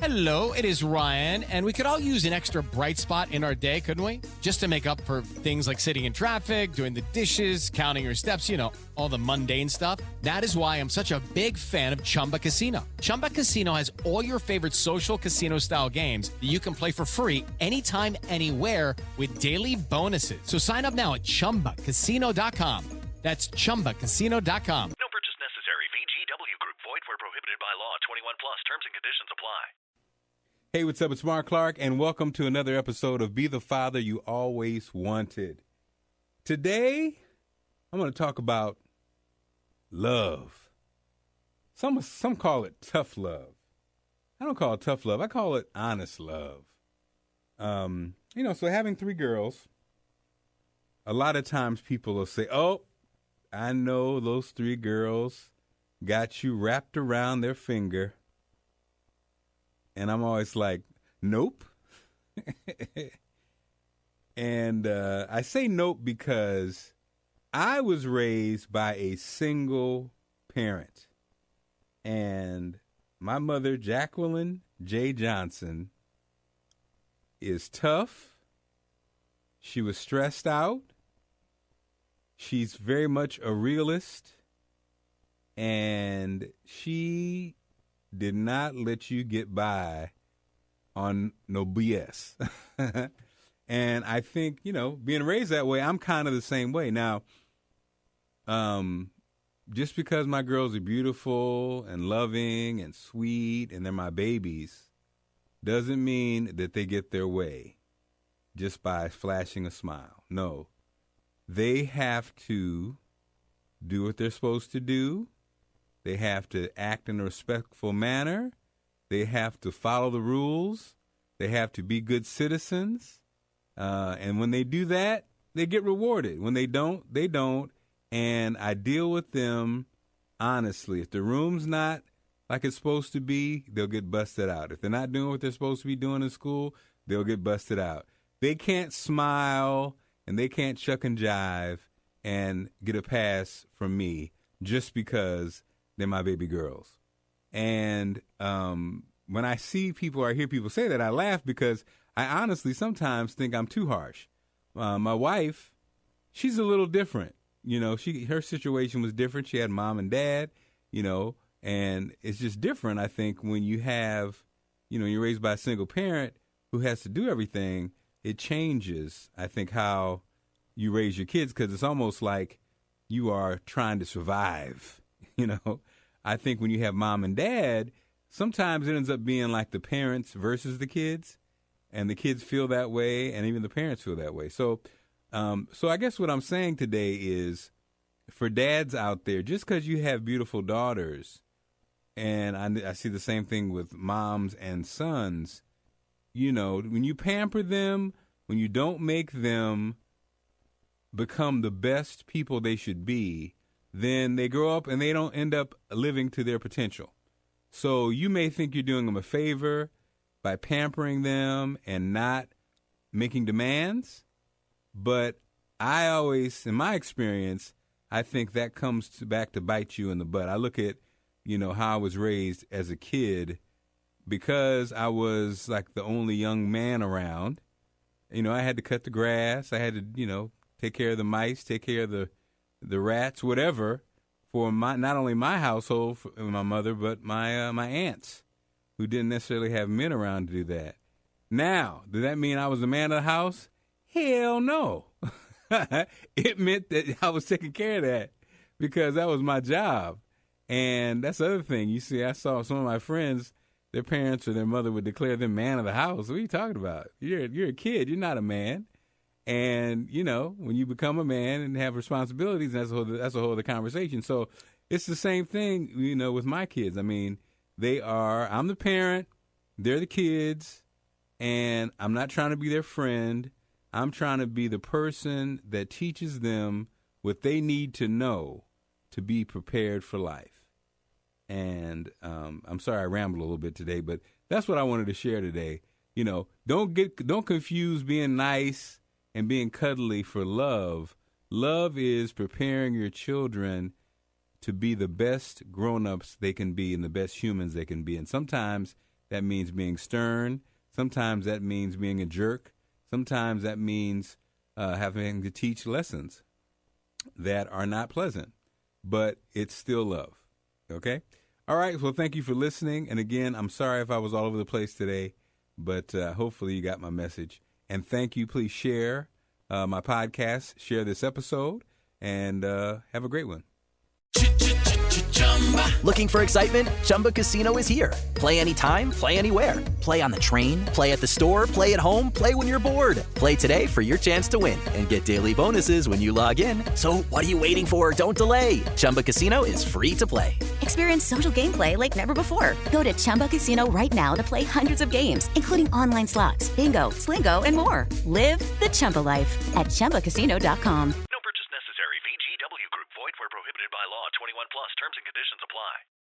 Hello, it is Ryan, and we could all use an extra bright spot in our day, couldn't we? Just to make up for things like sitting in traffic, doing the dishes, counting your steps, all the mundane stuff. That is why I'm such a big fan of Chumba Casino. Chumba Casino has all your favorite social casino-style games that you can play for free anytime, anywhere with daily bonuses. So sign up now at ChumbaCasino.com. That's ChumbaCasino.com. No purchase necessary. VGW Group. Void where prohibited by law. 21 plus. Terms and conditions apply. Hey, what's up? It's Marc Clark, and welcome to another episode of Be the Father You Always Wanted. Today, I'm going to talk about love. Some call it tough love. I don't call it tough love. I call it honest love. So having three girls, a lot of times people will say, oh, I know those three girls got you wrapped around their finger. And I'm always like, nope. And I say nope because I was raised by a single parent. And my mother, Jacqueline J. Johnson, is tough. She was stressed out. She's very much a realist. And she did not let you get by on no BS. And I think, being raised that way, I'm kind of the same way. Now, just because my girls are beautiful and loving and sweet and they're my babies doesn't mean that they get their way just by flashing a smile. No, they have to do what they're supposed to do. They have to act in a respectful manner. They have to follow the rules. They have to be good citizens. And when they do that, they get rewarded. When they don't, they don't. And I deal with them honestly. If the room's not like it's supposed to be, they'll get busted out. If they're not doing what they're supposed to be doing in school, they'll get busted out. They can't smile and they can't chuck and jive and get a pass from me just because they're my baby girls. And when I see people or I hear people say that, I laugh because I honestly sometimes think I'm too harsh. My wife, she's a little different. Her situation was different. She had mom and dad, and it's just different, I think, when you have, you're raised by a single parent who has to do everything. It changes, I think, how you raise your kids because it's almost like you are trying to survive. I think when you have mom and dad, sometimes it ends up being like the parents versus the kids, and the kids feel that way, and even the parents feel that way. So I guess what I'm saying today is, for dads out there, just because you have beautiful daughters, and I see the same thing with moms and sons, when you pamper them, when you don't make them become the best people they should be, then they grow up and they don't end up living to their potential. So you may think you're doing them a favor by pampering them and not making demands, but I always, in my experience, I think that comes back to bite you in the butt. I look at, how I was raised as a kid because I was like the only young man around. I had to cut the grass. I had to, take care of the mice, take care of the rats, whatever, for not only my household, my mother, but my aunts, who didn't necessarily have men around to do that. Now, did that mean I was the man of the house? Hell no. It meant that I was taking care of that because that was my job. And that's the other thing. You see, I saw some of my friends, their parents or their mother would declare them man of the house. What are you talking about? You're a kid. You're not a man. And, when you become a man and have responsibilities, that's a whole other conversation. So it's the same thing, with my kids. I mean, I'm the parent, they're the kids, and I'm not trying to be their friend. I'm trying to be the person that teaches them what they need to know to be prepared for life. And I'm sorry I rambled a little bit today, but that's what I wanted to share today. Don't confuse being nice and being cuddly for love. Love is preparing your children to be the best grown-ups they can be and the best humans they can be. And sometimes that means being stern. Sometimes that means being a jerk. Sometimes that means having to teach lessons that are not pleasant, but it's still love. Okay? All right. Well, thank you for listening. And again, I'm sorry if I was all over the place today, but hopefully you got my message. And thank you. Please share my podcast, share this episode, and have a great one. Looking for excitement? Chumba Casino is here. Play anytime, play anywhere. Play on the train, play at the store, play at home, play when you're bored. Play today for your chance to win and get daily bonuses when you log in. So what are you waiting for? Don't delay. Chumba Casino is free to play. Experience social gameplay like never before. Go to Chumba Casino right now to play hundreds of games, including online slots, bingo, Slingo, and more. Live the Chumba life at ChumbaCasino.com.